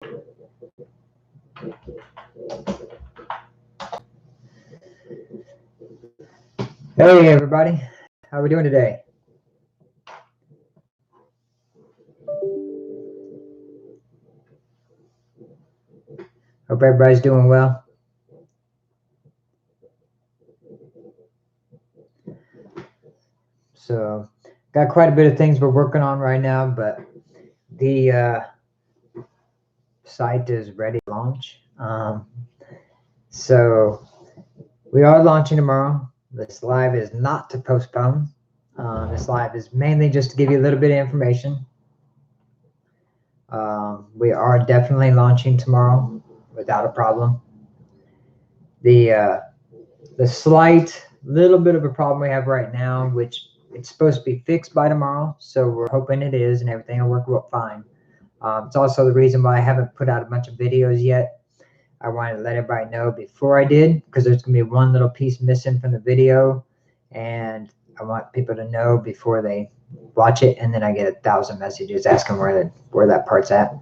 Hey everybody, how are we doing today? Hope everybody's doing well. So, got quite a bit of things we're working on right now, but the site is ready to launch. So, we are launching tomorrow. This live is not to postpone. This live is mainly just to give you a little bit of information. We are definitely launching tomorrow without a problem. The slight little bit of a problem we have right now, which it's supposed to be fixed by tomorrow, so we're hoping it is and everything will work fine. It's also the reason why I haven't put out a bunch of videos yet. I wanted to let everybody know before I did, because there's going to be one little piece missing from the video, and I want people to know before they watch it, and then I get 1,000 messages asking where that part's at.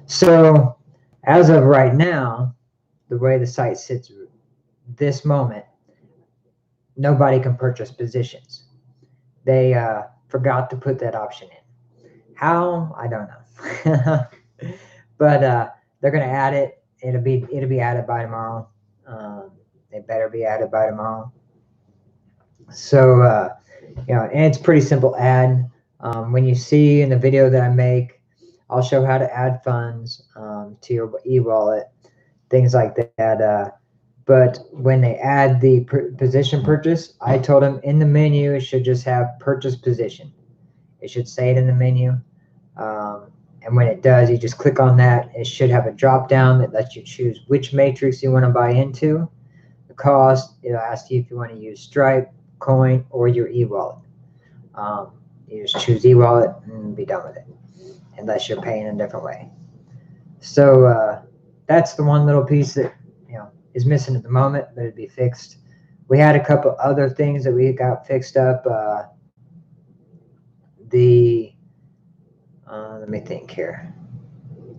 So as of right now, the way the site sits this moment, nobody can purchase positions. They forgot to put that option in. How? I don't know. But they're gonna add it. It'll be added by tomorrow. It better be added by tomorrow. So and it's pretty simple add. When you see in the video that I make, I'll show how to add funds to your e-wallet, things like that. But when they add the position purchase, I told them in the menu it should just have purchase position. It should say it in the menu. And when it does, you just click on that. It should have a drop down that lets you choose which matrix you want to buy into. The cost, it'll ask you if you want to use Stripe, Coin, or your e-wallet. You just choose e-wallet and be done with it, unless you're paying a different way. So that's the one little piece that is missing at the moment, but it'd be fixed. We had a couple other things that we got fixed up. Let me think here.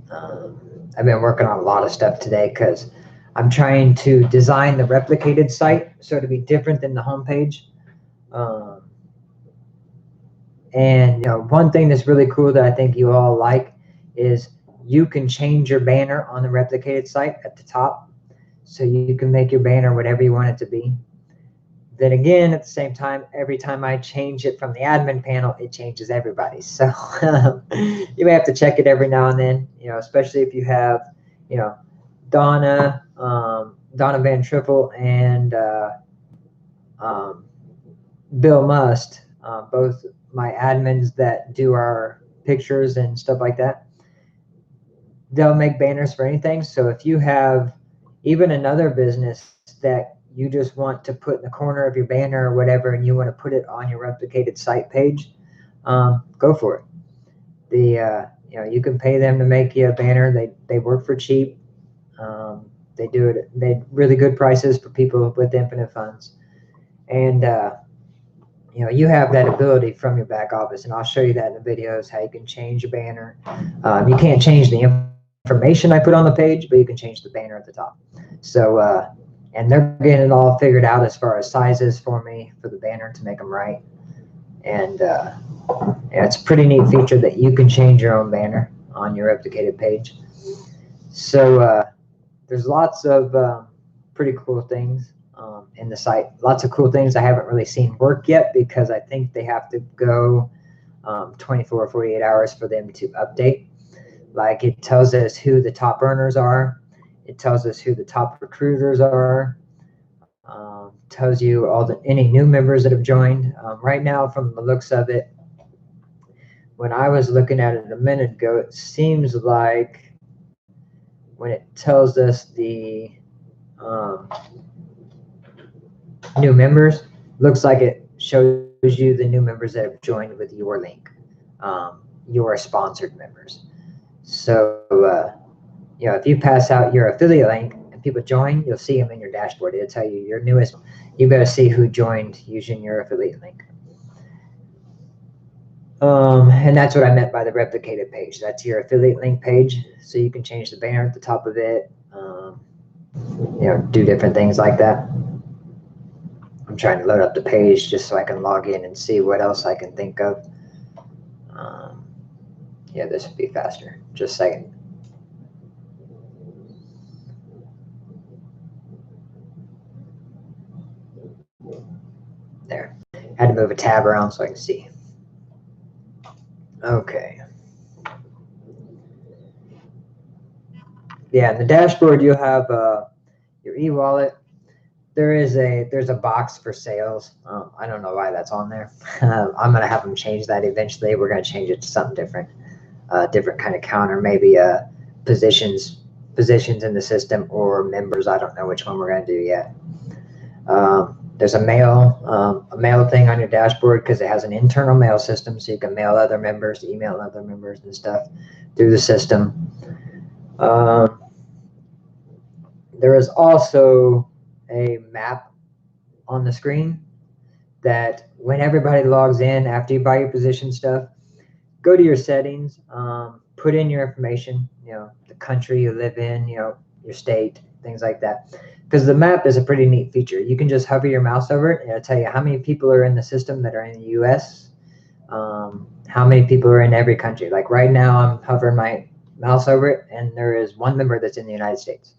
I've been working on a lot of stuff today because I'm trying to design the replicated site so to be different than the homepage. And one thing that's really cool that I think you all like is you can change your banner on the replicated site at the top. So you can make your banner whatever you want it to be. Then again, at the same time, every time I change it from the admin panel, it changes everybody's. So you may have to check it every now and then, especially if you have, Donna Van Triple and Bill Must, both my admins that do our pictures and stuff like that. They'll make banners for anything. So if you have even another business that you just want to put in the corner of your banner or whatever, and you want to put it on your replicated site page, go for it. You can pay them to make you a banner. They work for cheap. They do it. They really good prices for people with infinite funds, and you have that ability from your back office. And I'll show you that in the videos how you can change your banner. You can't change the information I put on the page, but you can change the banner at the top. So and they're getting it all figured out as far as sizes for me for the banner to make them right. And it's a pretty neat feature that you can change your own banner on your replicated page. So there's lots of pretty cool things in the site. Lots of cool things I haven't really seen work yet because I think they have to go 24 or 48 hours for them to update. Like it tells us who the top earners are. It tells us who the top recruiters are. Tells you any new members that have joined. Right now, from the looks of it, when I was looking at it a minute ago, it seems like when it tells us the new members, looks like it shows you the new members that have joined with your link, your sponsored members. So if you pass out your affiliate link and people join, you'll see them in your dashboard. It'll tell you your newest. You've got to see who joined using your affiliate link. And that's what I meant by the replicated page. That's your affiliate link page. So you can change the banner at the top of it, do different things like that. I'm trying to load up the page just so I can log in and see what else I can think of. Yeah, this would be faster. Just a second. There. Had to move a tab around so I can see. Okay. Yeah, in the dashboard you'll have your e-wallet. There's a box for sales. I don't know why that's on there. I'm gonna have them change that eventually. We're gonna change it to something different, different kind of counter, maybe positions in the system or members. I don't know which one we're gonna do yet. There's a mail thing on your dashboard because it has an internal mail system, so you can mail other members, email other members and stuff through the system. There is also a map on the screen that when everybody logs in after you buy your position stuff, go to your settings, put in your information, the country you live in, your state, things like that. Because the map is a pretty neat feature. You can just hover your mouse over it and it'll tell you how many people are in the system that are in the US, how many people are in every country. Like right now I'm hovering my mouse over it and there is one member that's in the United States.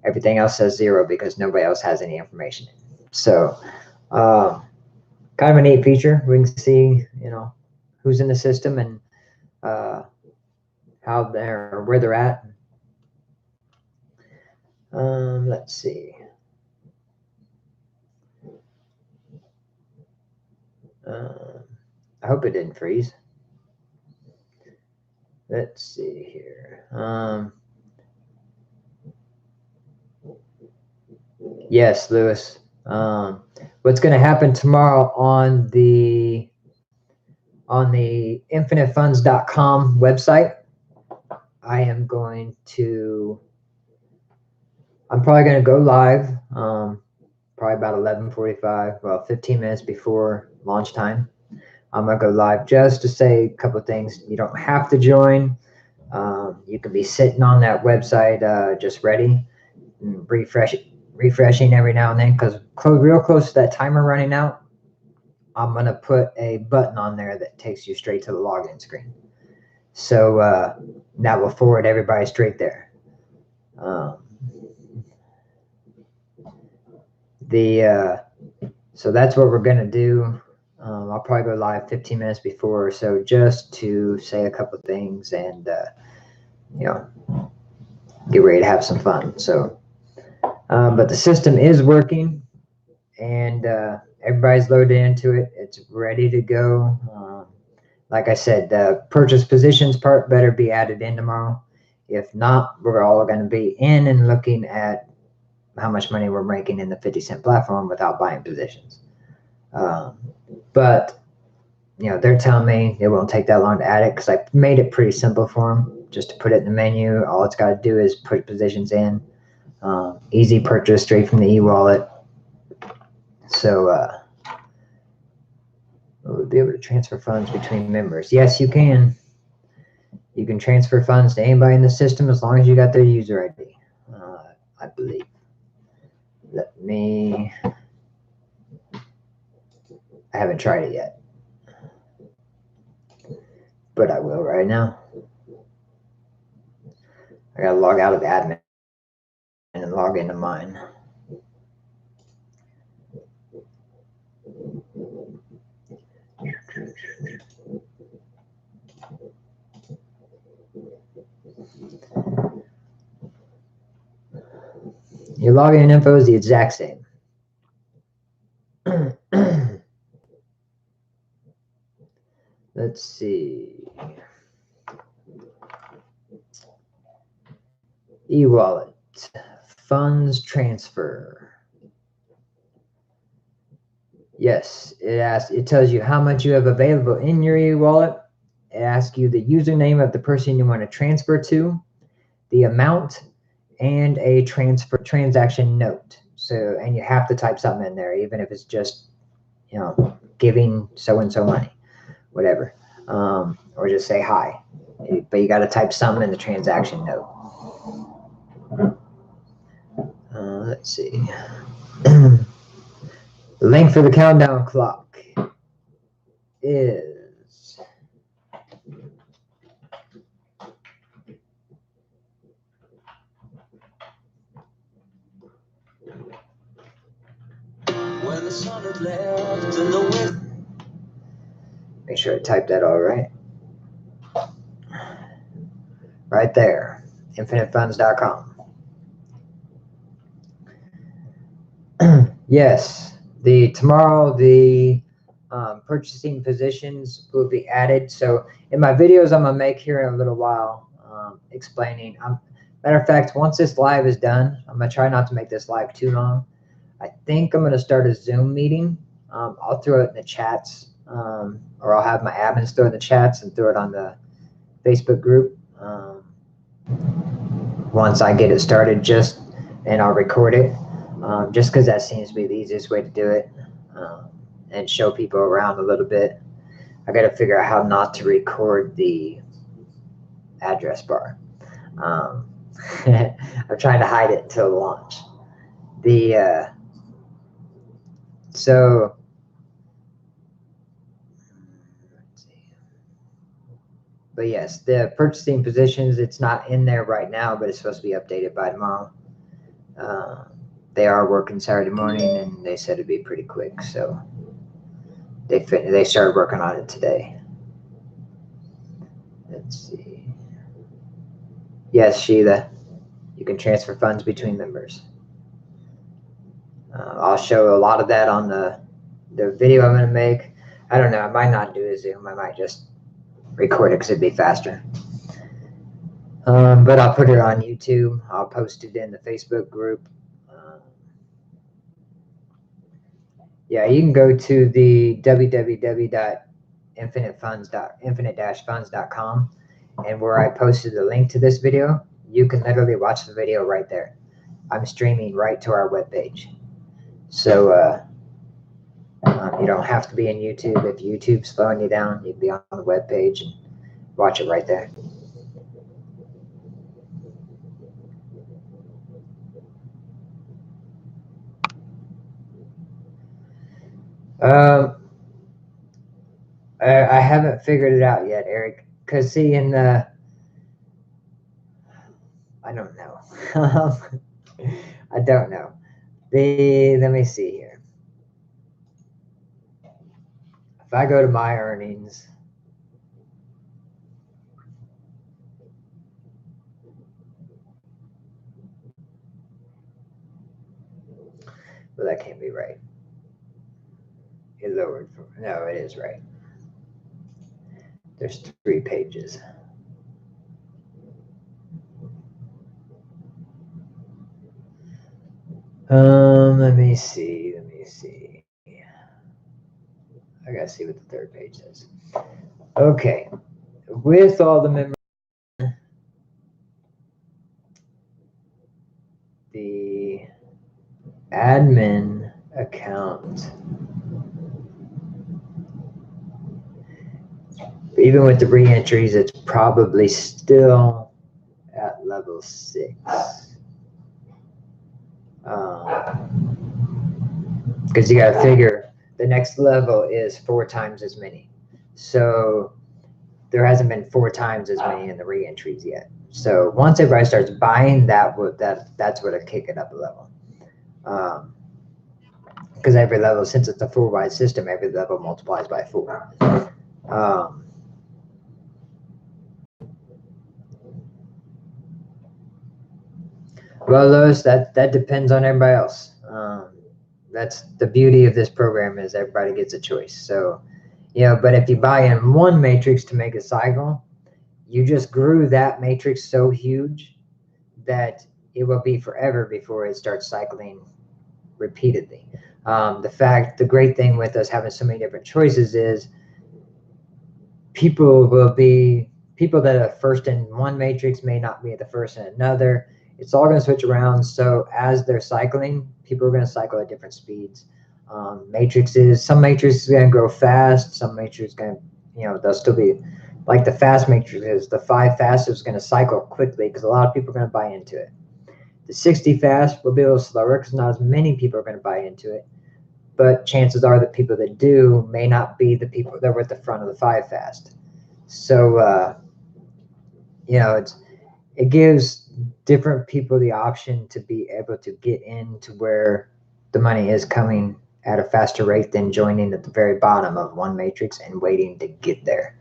Everything else says 0 because nobody else has any information. So kind of a neat feature. We can see, who's in the system and how where they're at. Let's see. I hope it didn't freeze. Let's see here. Yes, Lewis. What's going to happen tomorrow on the infinitefunds.com website? I'm probably going to go live, probably about 11:45, well, 15 minutes before launch time. I'm going to go live just to say a couple of things. You don't have to join. You can be sitting on that website just ready, and refreshing every now and then, because real close to that timer running out, I'm going to put a button on there that takes you straight to the login screen. So that will forward everybody straight there. So that's what we're going to do. I'll probably go live 15 minutes before or so just to say a couple of things and, get ready to have some fun. So, but the system is working and everybody's loaded into it. It's ready to go. Like I said, the purchase positions part better be added in tomorrow. If not, we're all going to be in and looking at how much money we're making in the 50-cent platform without buying positions. But, they're telling me it won't take that long to add it because I made it pretty simple for them. Just to put it in the menu, all it's got to do is put positions in. Easy purchase straight from the e-wallet. So we'll be able to transfer funds between members. Yes, you can. You can transfer funds to anybody in the system as long as you got their user ID, I believe. I haven't tried it yet, but I will right now. I gotta log out of admin and log into mine. Your login info is the exact same. Let's see. E-wallet, funds transfer. Yes, it tells you how much you have available in your e-wallet. It asks you the username of the person you want to transfer to, the amount, and a transaction note. So, and you have to type something in there, even if it's just, giving so-and-so money, whatever. or just say hi. But you got to type something in the transaction note. Let's see. The link for the countdown clock is when the sun had left and the wind. Make sure I type that all right. Right there, infinitefunds.com. Yes, tomorrow the purchasing positions will be added. So in my videos I'm gonna make here in a little while, explaining. Matter of fact, once this live is done, I'm gonna try not to make this live too long. I think I'm gonna start a Zoom meeting. I'll throw it in the chats, or I'll have my admins throw it in the chats and throw it on the Facebook group. Once I get it started, and I'll record it. Just because that seems to be the easiest way to do it, and show people around a little bit. I got to figure out how not to record the address bar. I'm trying to hide it until launch. So let's see. But yes, the purchasing positions, it's not in there right now, but it's supposed to be updated by tomorrow. They are working Saturday morning, and they said it'd be pretty quick. So they started working on it today. Let's see. Yes, Sheila, you can transfer funds between members. I'll show a lot of that on the video I'm going to make. I don't know. I might not do a Zoom. I might just record it because it'd be faster. But I'll put it on YouTube. I'll post it in the Facebook group. Yeah, you can go to the www.infinite-funds.com, and where I posted the link to this video, you can literally watch the video right there. I'm streaming right to our webpage. So you don't have to be in YouTube. If YouTube's slowing you down, you'd be on the webpage and watch it right there. I haven't figured it out yet, Eric. Because see, I don't know. I don't know. Let me see here. If I go to my earnings, well, that can't be right. It lowered from, no, it is right. There's 3 pages. Let me see. I gotta see what the 3rd page says. Okay, with all the members, the admin account, even with the re-entries, it's probably still at level 6. Because you got to figure the next level is 4 times as many. So there hasn't been 4 times as many in the re-entries yet. So once everybody starts buying, that's what'll kick it up a level. Because every level, since it's a 4-wide system, every level multiplies by 4. Well, Lois, that depends on everybody else. That's the beauty of this program, is everybody gets a choice. So, but if you buy in one matrix to make a cycle, you just grew that matrix so huge that it will be forever before it starts cycling repeatedly. The great thing with us having so many different choices is people that are first in one matrix may not be the first in another. It's all going to switch around. So as they're cycling, people are going to cycle at different speeds. Some matrices are going to grow fast. Some matrices are going to they'll still be like the fast matrices. The 5 fast is going to cycle quickly because a lot of people are going to buy into it. The 60 fast will be a little slower because not as many people are going to buy into it. But chances are the people that do may not be the people that were at the front of the 5 fast. So, it gives different people the option to be able to get into where the money is coming at a faster rate than joining at the very bottom of one matrix and waiting to get there.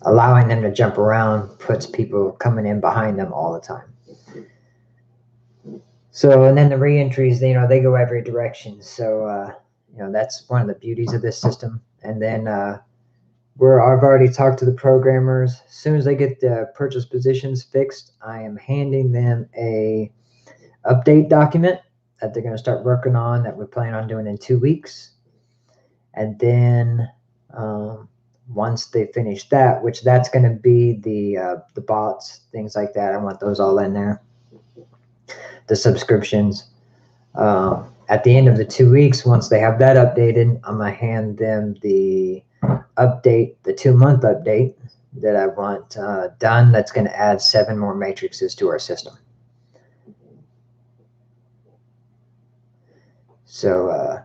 Allowing them to jump around puts people coming in behind them all the time. So, and then the reentries, they go every direction. So, that's one of the beauties of this system. And then I've already talked to the programmers. As soon as they get the purchase positions fixed, I am handing them a update document that they're going to start working on that we plan on doing in 2 weeks. And then once they finish that, which that's going to be the bots, things like that. I want those all in there. The subscriptions. At the end of the 2 weeks, once they have that updated, I'm going to hand them the update, the 2-month update that I want done. That's going to add 7 more matrices to our system. So,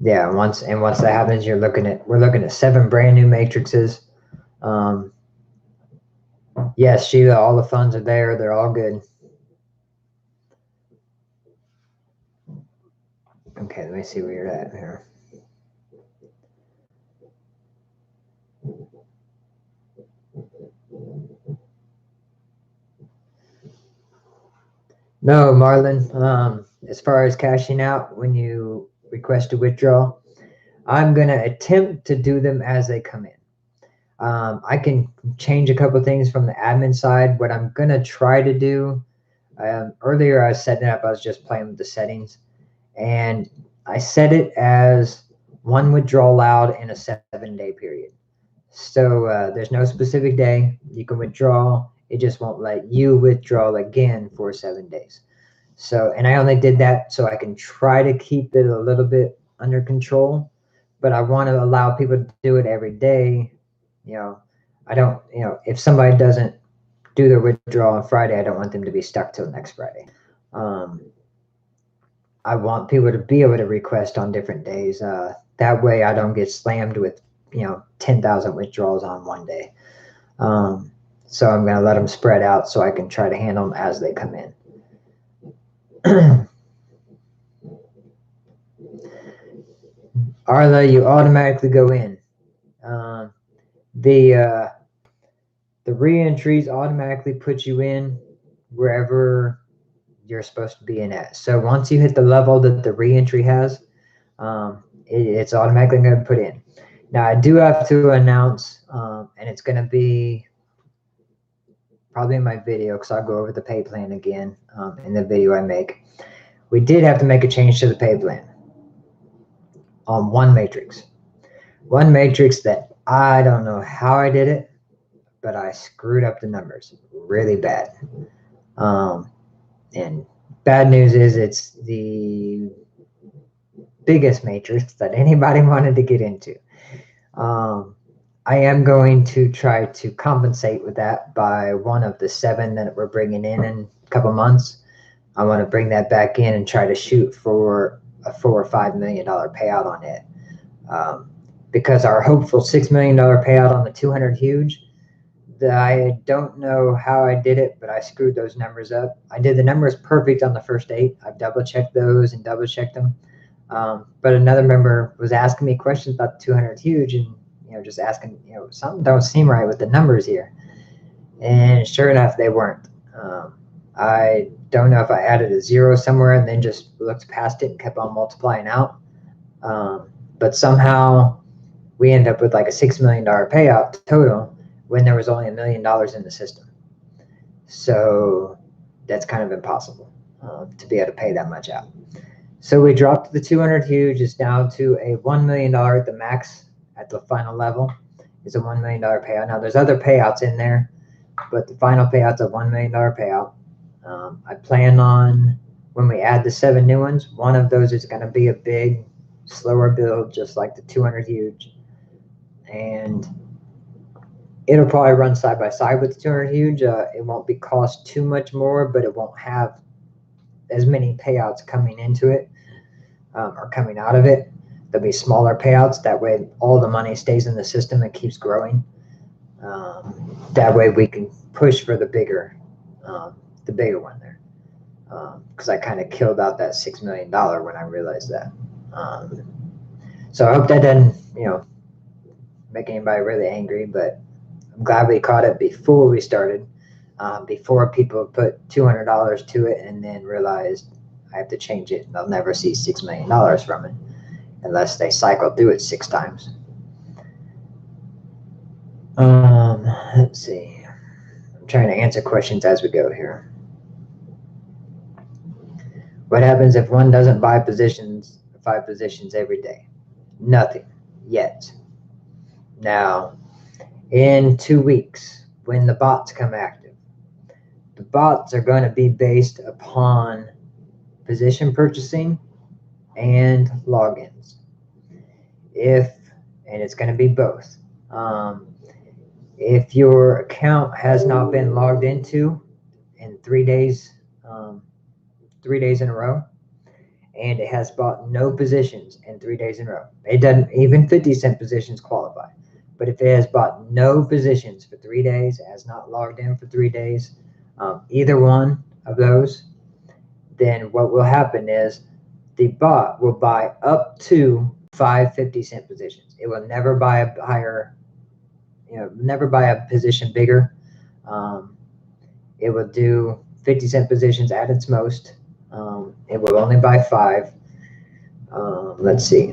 yeah, once that happens, we're looking at 7 brand new matrices. Yes, Sheila, all the funds are there. They're all good. Okay, let me see where you're at here. No, Marlon. As far as cashing out, when you request a withdrawal, I'm going to attempt to do them as they come in. I can change a couple things from the admin side. What I'm going to try to do, earlier I was setting it up, I was just playing with the settings. And I set it as 1 withdrawal allowed in a 7-day period. So there's no specific day. You can withdraw. It just won't let you withdraw again for 7 days. So, and I only did that so I can try to keep it a little bit under control, but I want to allow people to do it every day. I don't, if somebody doesn't do their withdrawal on Friday, I don't want them to be stuck till next Friday. I want people to be able to request on different days. That way I don't get slammed with, 10,000 withdrawals on one day. So I'm going to let them spread out so I can try to handle them as they come in. Arla, you automatically go in. The re-entries automatically put you in wherever you're supposed to be in at. So once you hit the level that the re-entry has, it's automatically going to put in. Now I do have to announce, and it's going to be probably in my video because I'll go over the pay plan again in the video I make. We did have to make a change to the pay plan on one matrix. One matrix that I don't know how I did it, but I screwed up the numbers really bad. And bad news is it's the biggest matrix that anybody wanted to get into. I am going to try to compensate with that by one of the 7 that we're bringing in a couple months. I want to bring that back in and try to shoot for a $4 or $5 million payout on it. Because our hopeful $6 million payout on the 200 huge, I don't know how I did it, but I screwed those numbers up. I did the numbers perfect on the first 8. I've double-checked those and double-checked them. But another member was asking me questions about the 200 huge and, just asking, something don't seem right with the numbers here. And sure enough, they weren't. I don't know if I added a 0 somewhere and then just looked past it and kept on multiplying out. But somehow we ended up with like a $6 million payout total when there was only $1 million in the system. So that's kind of impossible to be able to pay that much out. So we dropped the 200 huge. It's down to a $1 million at the max at the final level. Is a $1 million payout. Now there's other payouts in there, but the final payout's a $1 million payout. I plan on, when we add the 7 new ones, one of those is going to be a big, slower build, just like the 200 huge. and it'll probably run side by side with the 200 huge. It won't be cost too much more, but it won't have as many payouts coming into it or coming out of it. There'll be smaller payouts. That way all the money stays in the system and keeps growing. That way we can push for the bigger one there. Because I kind of killed out that $6 million when I realized that. So I hope that doesn't, make anybody really angry, but I'm glad we caught it before we started, before people put $200 to it and then realized I have to change it. They'll never see $6 million from it unless they cycle through it 6 times. Let's see. I'm trying to answer questions as we go here. What happens if one doesn't buy 5 positions every day? Nothing yet. Now, in 2 weeks, when the bots come active, the bots are going to be based upon position purchasing and logins. And it's going to be both. If your account has not been logged into in 3 days, 3 days in a row, and it has bought no positions in 3 days in a row, it doesn't, even 50-cent positions qualify. But if it has bought no positions for 3 days, has not logged in for 3 days, either one of those, then what will happen is the bot will buy up to 5 50-cent positions. It will never buy a higher, never buy a position bigger. It will do 50-cent positions at its most. It will only buy 5. Let's see.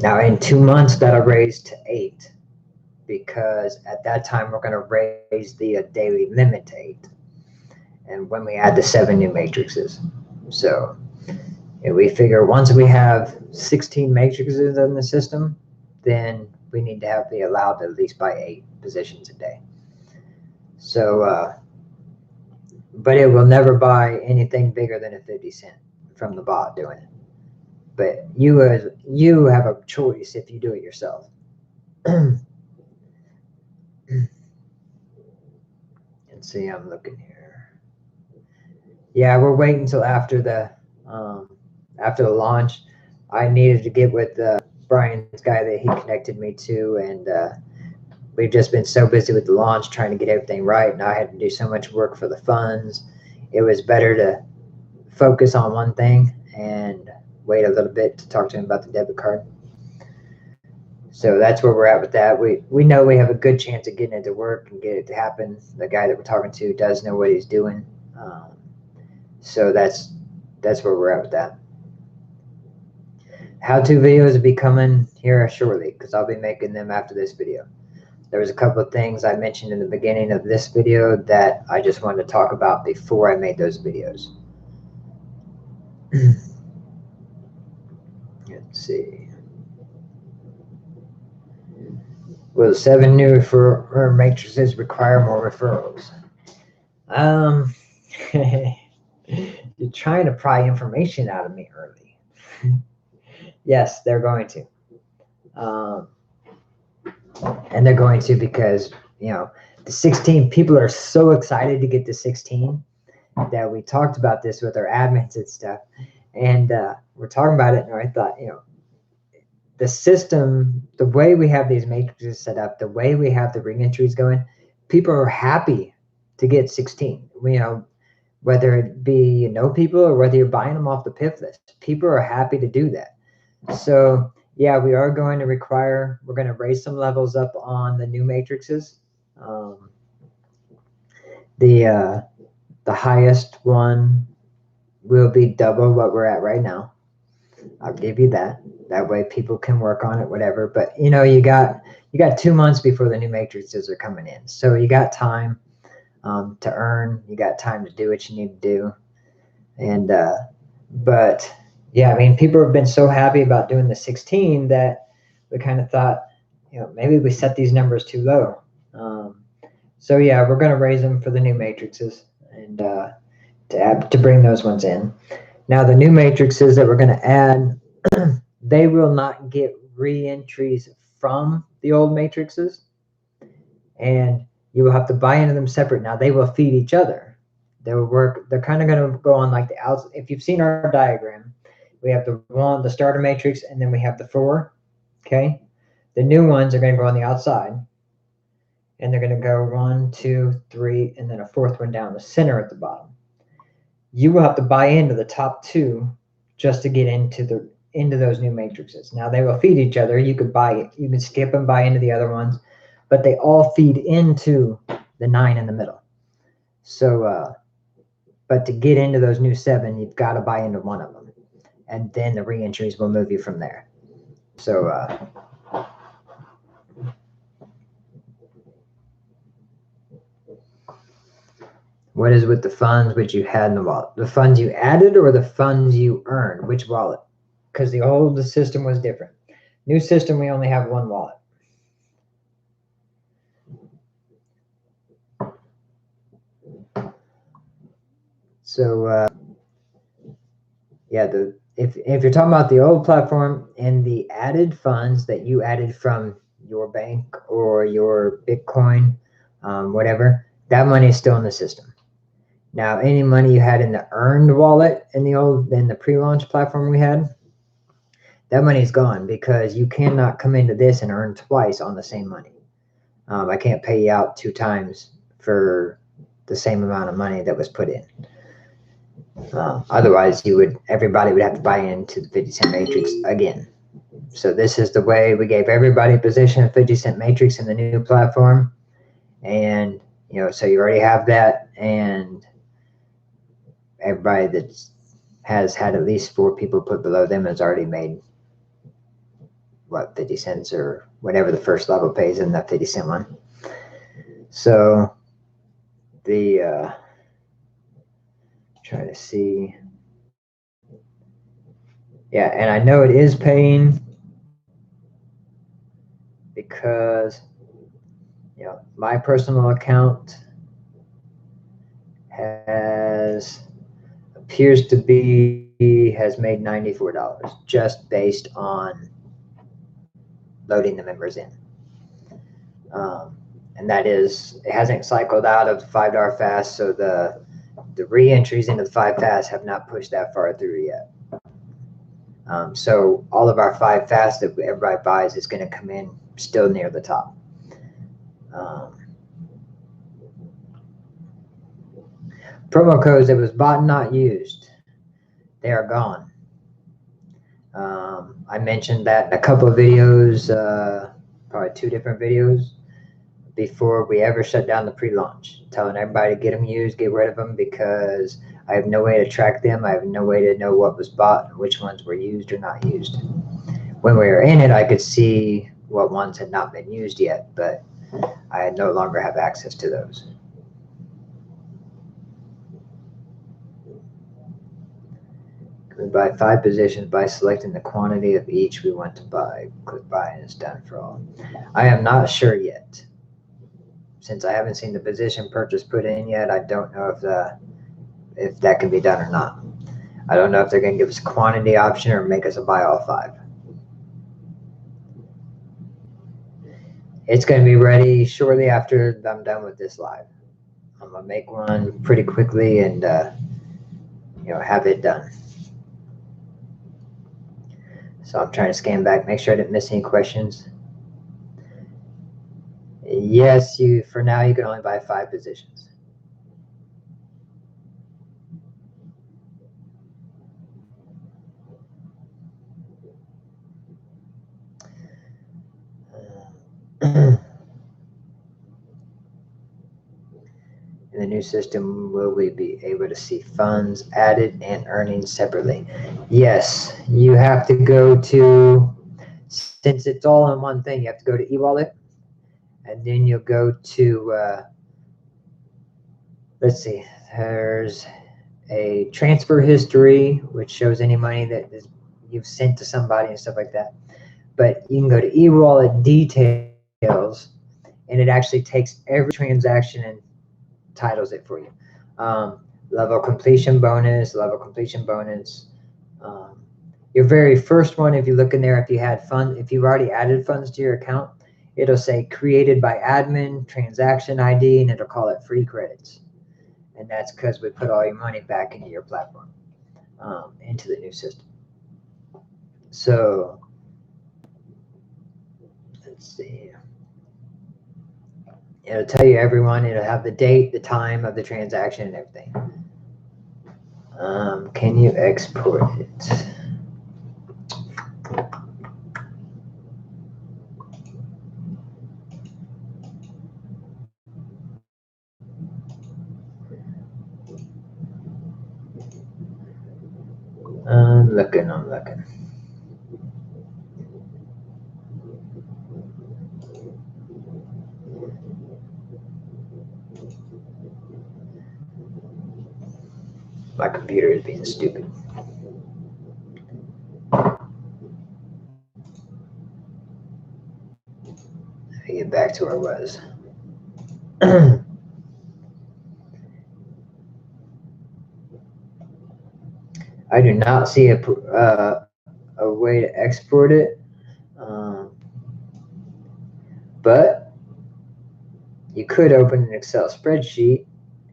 Now in 2 months, that'll raise to 8, because at that time we're going to raise the daily limit to 8. And when we add the 7 new matrices. So we figure once we have 16 matrices in the system, then we need to have the allowed to at least buy 8 positions a day. So, but it will never buy anything bigger than a 50-cent from the bot doing it. But you have a choice if you do it yourself. Let's see, I'm looking here. Yeah, we're waiting until after the launch. I needed to get with Brian's guy that he connected me to, and we've just been so busy with the launch trying to get everything right. And I had to do so much work for the funds. It was better to focus on one thing and wait a little bit to talk to him about the debit card. So that's where we're at with that. We know we have a good chance of getting it to work and get it to happen. The guy that we're talking to does know what he's doing. So that's where we're at with that. How-to videos will be coming here shortly, because I'll be making them after this video. There was a couple of things I mentioned in the beginning of this video that I just wanted to talk about before I made those videos. Let's see. Will 7 new referral matrices require more referrals? You're trying to pry information out of me early. Yes, they're going to. And they're going to because, the 16, people are so excited to get the 16 that we talked about this with our admins and stuff. And we're talking about it, and I thought, the system, the way we have these matrices set up, the way we have the re-entries going, people are happy to get 16. Whether it be people or whether you're buying them off the PIF list, people are happy to do that. So yeah, we are going to we're going to raise some levels up on the new matrices. The highest one will be double what we're at right now. I'll give you that. That way people can work on it, whatever. But you got 2 months before the new matrices are coming in. So you got time to earn. You got time to do what you need to do. And but yeah, people have been so happy about doing the 16 that we kind of thought, maybe we set these numbers too low. So yeah, we're going to raise them for the new matrices and to bring those ones in. Now the new matrices that we're going to add, they will not get re-entries from the old matrices, and you will have to buy into them separate. Now they will feed each other. They will work. They're kind of going to go on like the outs. If you've seen our diagram, we have the starter matrix, and then we have the 4. Okay, the new ones are going to go on the outside, and they're going to go 1, 2, 3, and then a 4th one down the center at the bottom. You will have to buy into the top 2 just to get into those new matrices. Now they will feed each other. You could skip and buy into the other ones, but they all feed into the 9 in the middle. So, but to get into those new 7, you've got to buy into one of them, and then the re-entries will move you from there. So, what is with the funds which you had in the wallet? The funds you added or the funds you earned? Which wallet? Because the old system was different. New system, we only have one wallet. So, yeah, if you're talking about the old platform and the added funds that you added from your bank or your Bitcoin, whatever, that money is still in the system. Now, any money you had in the earned wallet in the pre-launch platform we had, that money is gone because you cannot come into this and earn twice on the same money. I can't pay you out 2 times for the same amount of money that was put in. Otherwise, everybody would have to buy into the 50 cent matrix again. So this is the way we gave everybody a position of 50 cent matrix in the new platform, and so you already have that, and everybody that has had at least 4 people put below them has already made 50 cents or whatever the first level pays in that 50 cent one. So try to see. Yeah, and I know it is paying because my personal account appears to has made $94 just based on loading the members in. And that is, it hasn't cycled out of the $5 fast, so the re-entries into the 5 fast have not pushed that far through yet. So all of our 5 fast that everybody buys is going to come in still near the top. Promo codes that was bought and not used, they are gone. I mentioned that in a couple of videos, probably 2 different videos, before we ever shut down the pre-launch, telling everybody to get them used, get rid of them, because I have no way to track them. I have no way to know what was bought and which ones were used or not used. When we were in it, I could see what ones had not been used yet, but I no longer have access to those. We buy 5 positions by selecting the quantity of each we want to buy. Click buy and it's done for all. I am not sure yet. Since I haven't seen the position purchase put in yet, I don't know if that can be done or not. I don't know if they're going to give us a quantity option or make us buy all 5. It's going to be ready shortly after I'm done with this live. I'm going to make one pretty quickly and have it done. So I'm trying to scan back, make sure I didn't miss any questions. Yes, for now you can only buy 5 positions. In the new system, will we be able to see funds added and earnings separately? Yes, you have to go to, since it's all in one thing, you have to go to eWallet, and then you'll go to, let's see, there's a transfer history, which shows any money that you've sent to somebody and stuff like that. But you can go to eWallet details, and it actually takes every transaction and titles it for you. Level completion bonus. Your very first one, if you look in there, if you've already added funds to your account, it'll say created by admin, transaction ID, and it'll call it free credits. And that's because we put all your money back into your platform, into the new system. So let's see. It'll tell you everyone. It'll have the date, the time of the transaction, and everything. Can you export it? I'm looking. My computer is being stupid. Let me get back to where I was. I do not see a way to export it, but you could open an Excel spreadsheet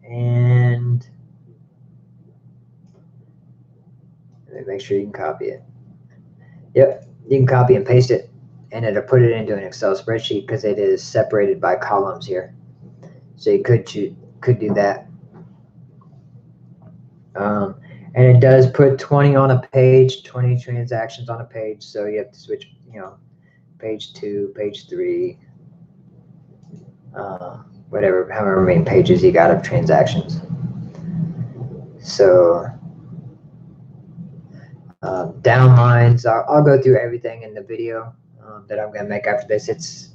and let me make sure you can copy it. Yep, you can copy and paste it, and it'll put it into an Excel spreadsheet because it is separated by columns here. So you could do that. And it does put 20 on a page, 20 transactions on a page. So you have to switch, page 2, page 3, whatever, however many pages you got of transactions. So downlines, I'll go through everything in the video that I'm going to make after this. It's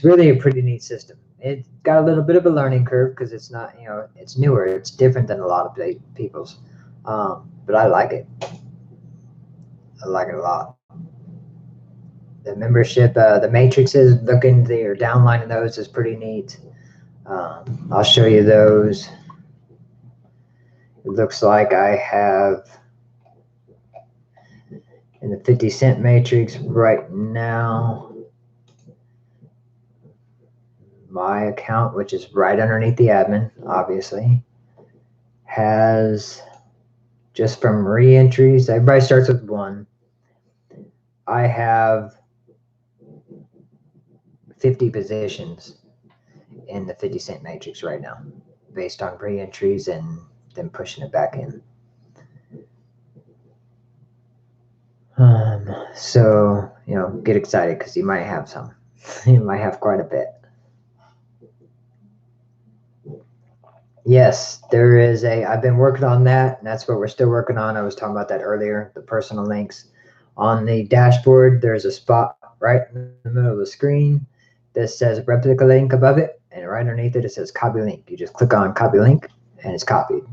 really a pretty neat system. It's got a little bit of a learning curve because it's not, it's newer. It's different than a lot of people's. But I like it. I like it a lot. The membership, the matrices, look into your downline of those is pretty neat. I'll show you those. It looks like I have in the 50-cent matrix right now, my account, which is right underneath the admin, obviously, has just from re-entries, everybody starts with 1. I have 50 positions in the 50-cent matrix right now, based on re-entries and then pushing it back in. So, get excited because you might have some. You might have quite a bit. Yes, there is I've been working on that, and that's what we're still working on. I was talking about that earlier, the personal links. On the dashboard, there's a spot right in the middle of the screen that says replica link above it, and right underneath it, it says copy link. You just click on copy link, and it's copied.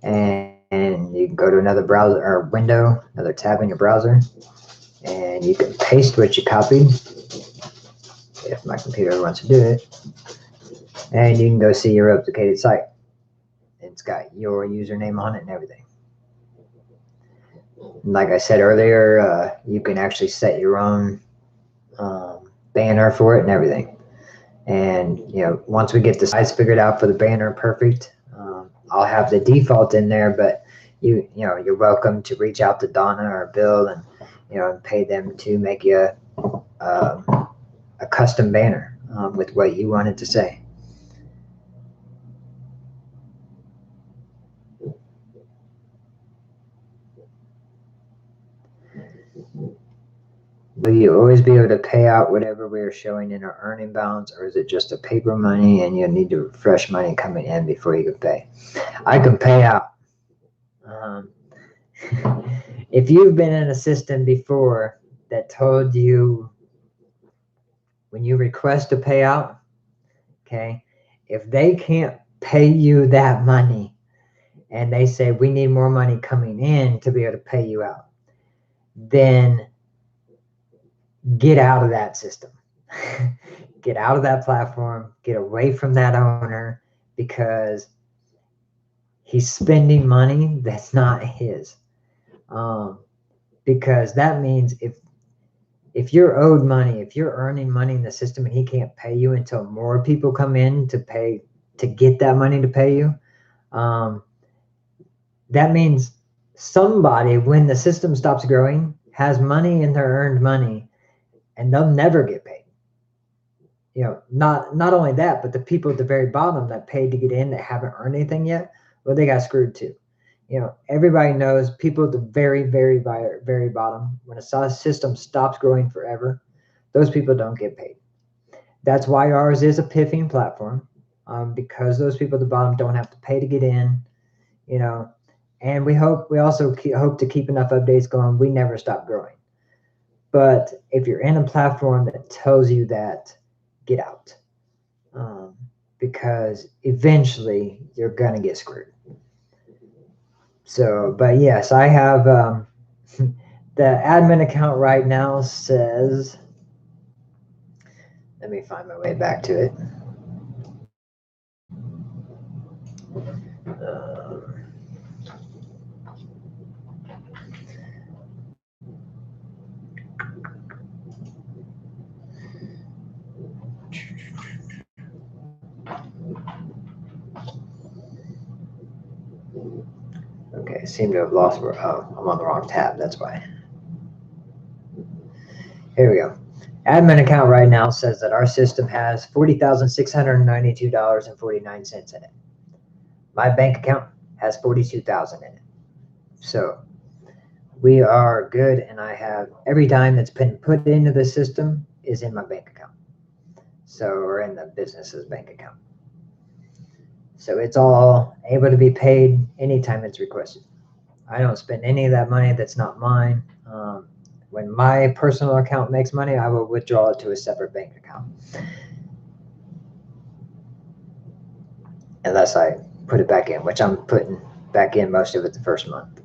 And you can go to another browser or window, another tab in your browser, and you can paste what you copied, if my computer wants to do it. And you can go see your replicated site. It's got your username on it and everything. Like I said earlier, you can actually set your own banner for it and everything. And once we get the size figured out for the banner perfect, I'll have the default in there. But you're welcome to reach out to Donna or Bill and and pay them to make you a custom banner with what you wanted to say. Will you always be able to pay out whatever we are showing in our earning balance, or is it just a paper money and you need to refresh money coming in before you can pay? I can pay out. If you've been in a system before that told you when you request a payout, okay, if they can't pay you that money and they say we need more money coming in to be able to pay you out, then get out of that system. Get out of that platform. Get away from that owner, because he's spending money that's not his. Because that means if if you're owed money, if you're earning money in the system and he can't pay you until more people come in to get that money to pay you, that means somebody, when the system stops growing, has money in their earned money and they'll never get paid. Not only that, but the people at the very bottom that paid to get in that haven't earned anything yet, well, they got screwed too. Everybody knows people at the very, very, very bottom, when a system stops growing forever, those people don't get paid. That's why ours is a piffing platform, because those people at the bottom don't have to pay to get in, and we also hope to keep enough updates going. We never stop growing. But if you're in a platform that tells you that, get out, because eventually you're going to get screwed. So, but yes, I have the admin account right now says, let me find my way back to it. Okay, I seem to have lost where, I'm on the wrong tab, that's why. Here we go. Admin account right now says that our system has $40,692.49 in it. My bank account has $42,000 in it. So we are good, and I have every dime that's been put into the system is in my bank account. So, or in the business's bank account. So it's all able to be paid anytime it's requested. I don't spend any of that money that's not mine. When my personal account makes money, I will withdraw it to a separate bank account, unless I put it back in, which I'm putting back in most of it the first month.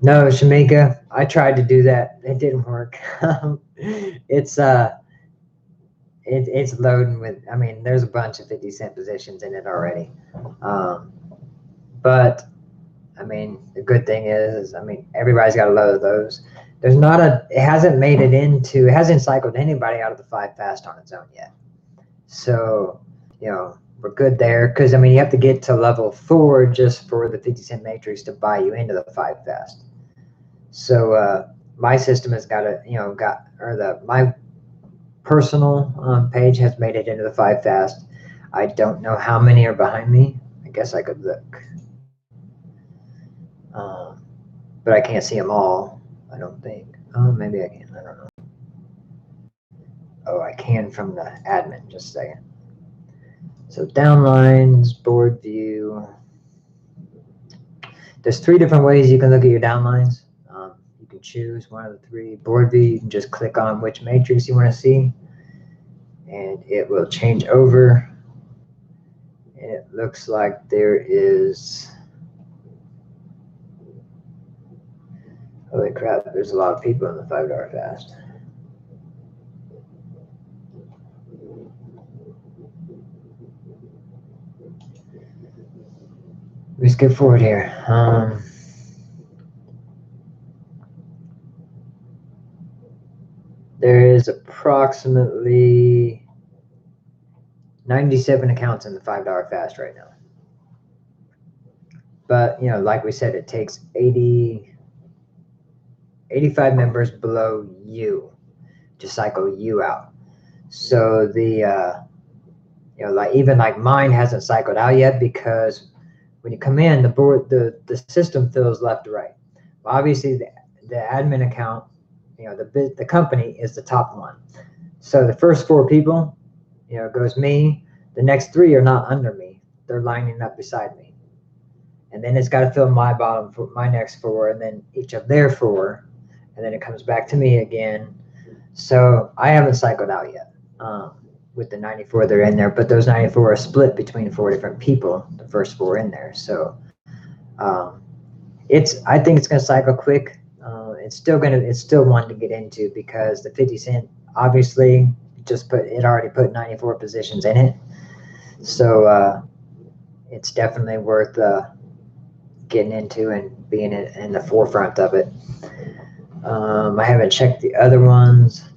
No, Shamika, I tried to do that. It didn't work. It's loading with, I mean, there's a bunch of 50-cent positions in it already. But I mean, the good thing is, I mean, everybody's got a load of those. It hasn't cycled anybody out of the 5 fast on its own yet. So, we're good there, because I mean, you have to get to level 4 just for the 50-cent matrix to buy you into the 5 fast. So my system has my personal page has made it into the 5 fast. I don't know how many are behind me. I guess I could look, but I can't see them all, I don't think. Oh, maybe I can. I don't know. Oh, I can from the admin. Just a second. So downlines, board view. There's 3 different ways you can look at your downlines. You can choose one of the 3. Board view, you can just click on which matrix you want to see, and it will change over. And it looks like there is, holy crap, there's a lot of people in the $5 fast. Let me skip forward here. There is approximately 97 accounts in the $5 fast right now. But, like we said, it takes 85 members below you to cycle you out. So the, even mine hasn't cycled out yet, because when you come in, the system fills left to right. Well, obviously, the admin account, the company is the top one. So the first 4 people, goes me. The next 3 are not under me. They're lining up beside me. And then it's got to fill my next 4, and then each of their 4, and then it comes back to me again. So I haven't cycled out yet with the 94 that are in there, but those 94 are split between 4 different people, the first 4 in there. So I think it's going to cycle quick. It's still one to get into because the 50 cent obviously already put 94 positions in it. So it's definitely worth getting into and being in the forefront of it. I haven't checked the other ones.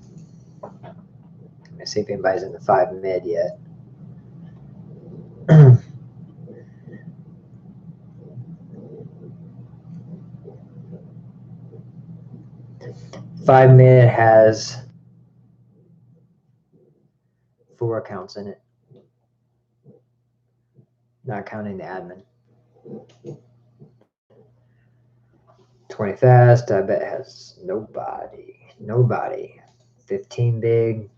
Let me see if anybody's in the 5 mid yet. 5 mid has 4 accounts in it, not counting the admin. 20 fast, I bet has nobody. 15 big.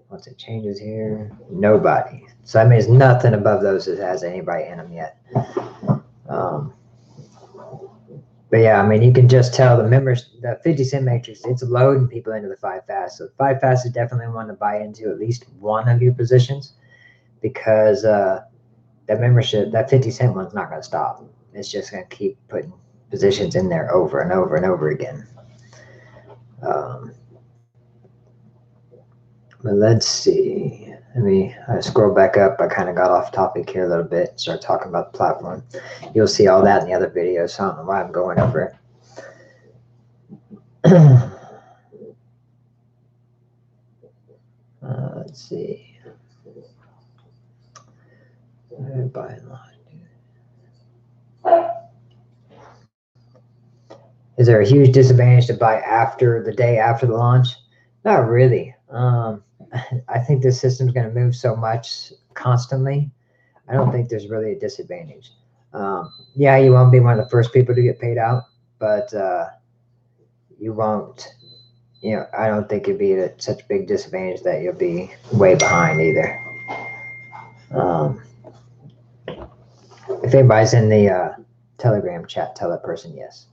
Once it changes here, nobody. So that means nothing above those that has anybody in them yet. But yeah, I mean, you can just tell the members, the 50 cent matrix, it's loading people into the 5 fast. So 5 fast is definitely one to buy into at least one of your positions, because that membership, that 50 cent one's not going to stop. It's just going to keep putting positions in there over and over and over again. But let's see. Let me scroll back up. I kind of got off topic here a little bit. Start talking about the platform. You'll see all that in the other videos. So I don't know why I'm going over it. Let's see. Buy and line. Is there a huge disadvantage to buy after the day after the launch? Not really. I think this system's going to move so much constantly. I don't think there's really a disadvantage. Yeah, you won't be one of the first people to get paid out, but you won't. You know, I don't think it'd be such a big disadvantage that you'll be way behind either. If anybody's in the Telegram chat, tell that person yes.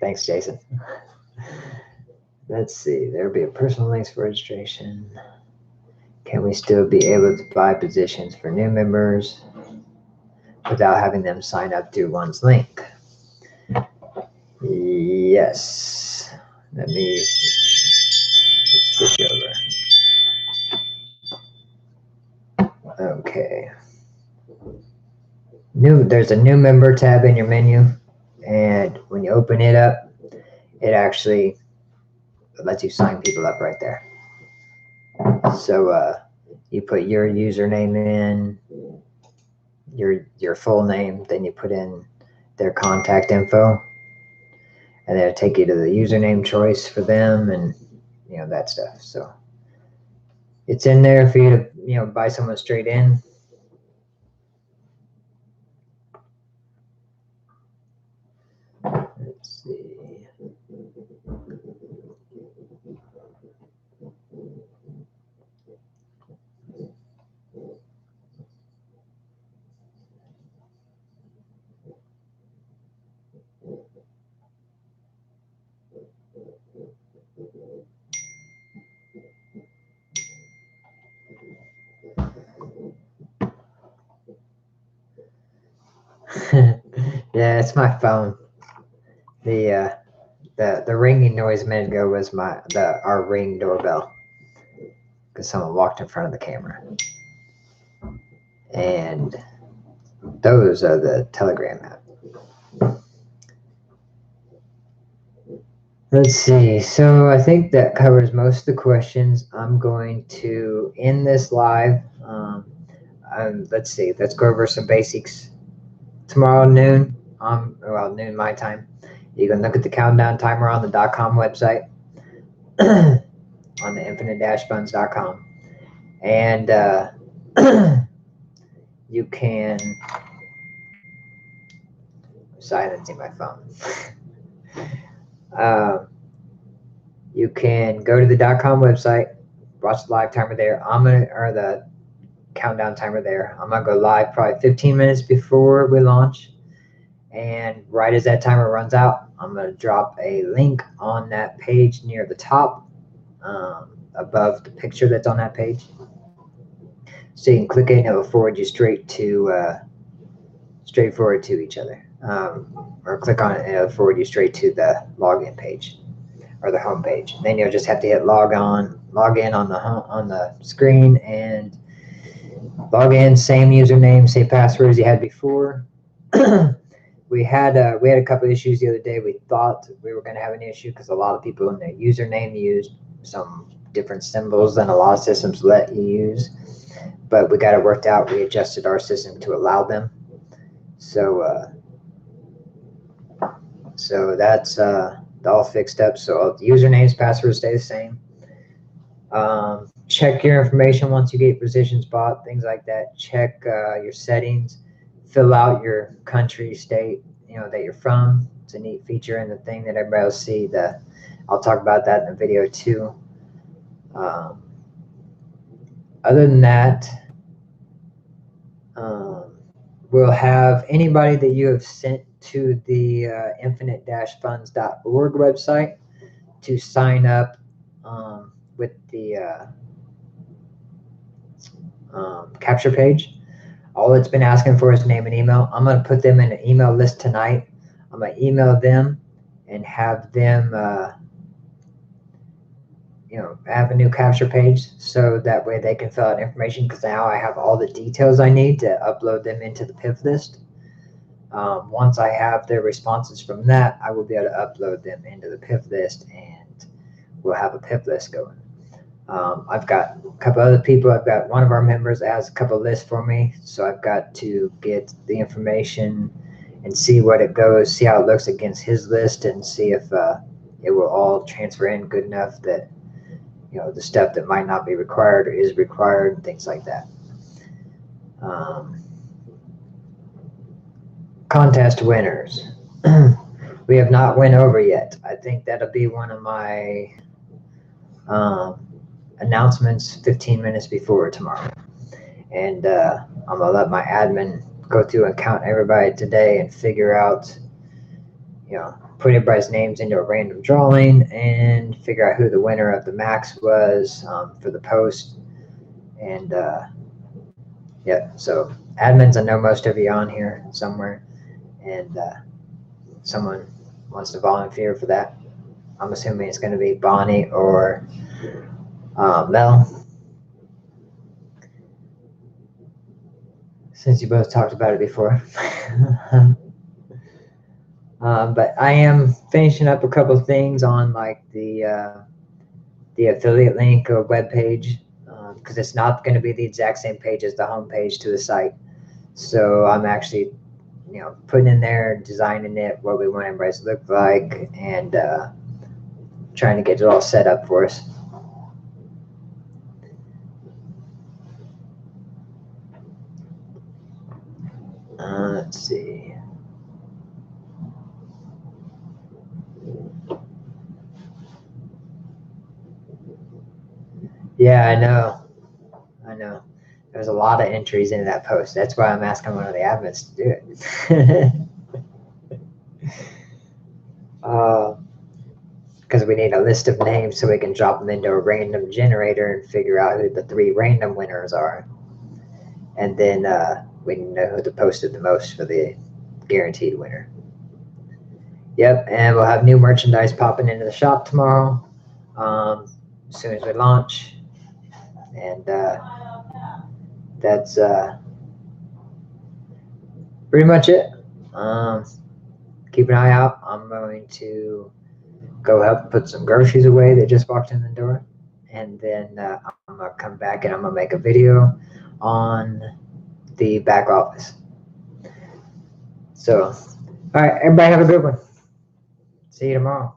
Thanks, Jason. Let's see. There'll be a personal links for registration. Can we still be able to buy positions for new members without having them sign up through one's link? Yes. Let me switch over. Okay. There's a new member tab in your menu, and when you open it up, it actually lets you sign people up right there. So you put your username in, your full name, then you put in their contact info, and then it'll take you to the username choice for them, and you know, that stuff. So it's in there for you to, you know, buy someone straight in. Let's see. Yeah, it's my phone. The ringing noise a minute ago was our Ring doorbell, because someone walked in front of the camera. And those are the Telegram app. Let's see. So I think that covers most of the questions. I'm going to end this live. Let's see. Let's go over some basics. Tomorrow noon, noon my time, you can look at the countdown timer on the .com website, on the infinite-funds.com, and you can silencing my phone. You can go to the .com website, watch the live timer there. Or the countdown timer there. I'm gonna go live probably 15 minutes before we launch, and right as that timer runs out, I'm gonna drop a link on that page near the top, above the picture that's on that page. So you can click it and it will forward you straight forward to each other. Or click on it and it'll forward you straight to the login page or the home page. Then you'll just have to hit log in on the screen and log in, same username, same password as you had before. We had a couple of issues the other day. We thought we were going to have an issue because a lot of people in their username used some different symbols than a lot of systems let you use. But we got it worked out. We adjusted our system to allow them. So that's all fixed up. So the usernames, passwords stay the same. Check your information once you get positions bought, things like that. Check your settings. Fill out your country, state, that you're from. It's a neat feature in the thing that everybody will see. I'll talk about that in the video too. Other than that, we'll have anybody that you have sent to the infinite-funds.org website to sign up with the capture page. All it's been asking for is name and email. I'm going to put them in an email list tonight. I'm going to email them and have them, have a new capture page so that way they can fill out information, because now I have all the details I need to upload them into the PIF list. Once I have their responses from that, I will be able to upload them into the PIF list and we'll have a PIF list going. I've got a couple other people. I've got one of our members that has a couple lists for me, so I've got to get the information and see what it goes, see how it looks against his list, and see if it will all transfer in good enough that the stuff that might not be required or is required, and things like that. Contest winners. We have not went over yet. I think that'll be one of my announcements 15 minutes before tomorrow. And I'm going to let my admin go through and count everybody today and figure out, put everybody's names into a random drawing and figure out who the winner of the max was for the post. And so admins, I know most of you on here somewhere, and someone wants to volunteer for that. I'm assuming it's going to be Bonnie or Mel, since you both talked about it before. But I am finishing up a couple things on like the affiliate link or web page, because it's not going to be the exact same page as the home page to the site. So I'm actually putting in there, designing it, what we want everybody to look like, and trying to get it all set up for us. Let's see. Yeah, I know. There's a lot of entries into that post. That's why I'm asking one of the admins to do it. Because we need a list of names so we can drop them into a random generator and figure out who the 3 random winners are. And then we know who posted the most for the guaranteed winner. Yep, and we'll have new merchandise popping into the shop tomorrow as soon as we launch. And that's pretty much it. Keep an eye out. I'm going to go help put some groceries away that just walked in the door. And then I'm going to come back and I'm going to make a video on the back office. So, all right, everybody have a good one. See you tomorrow.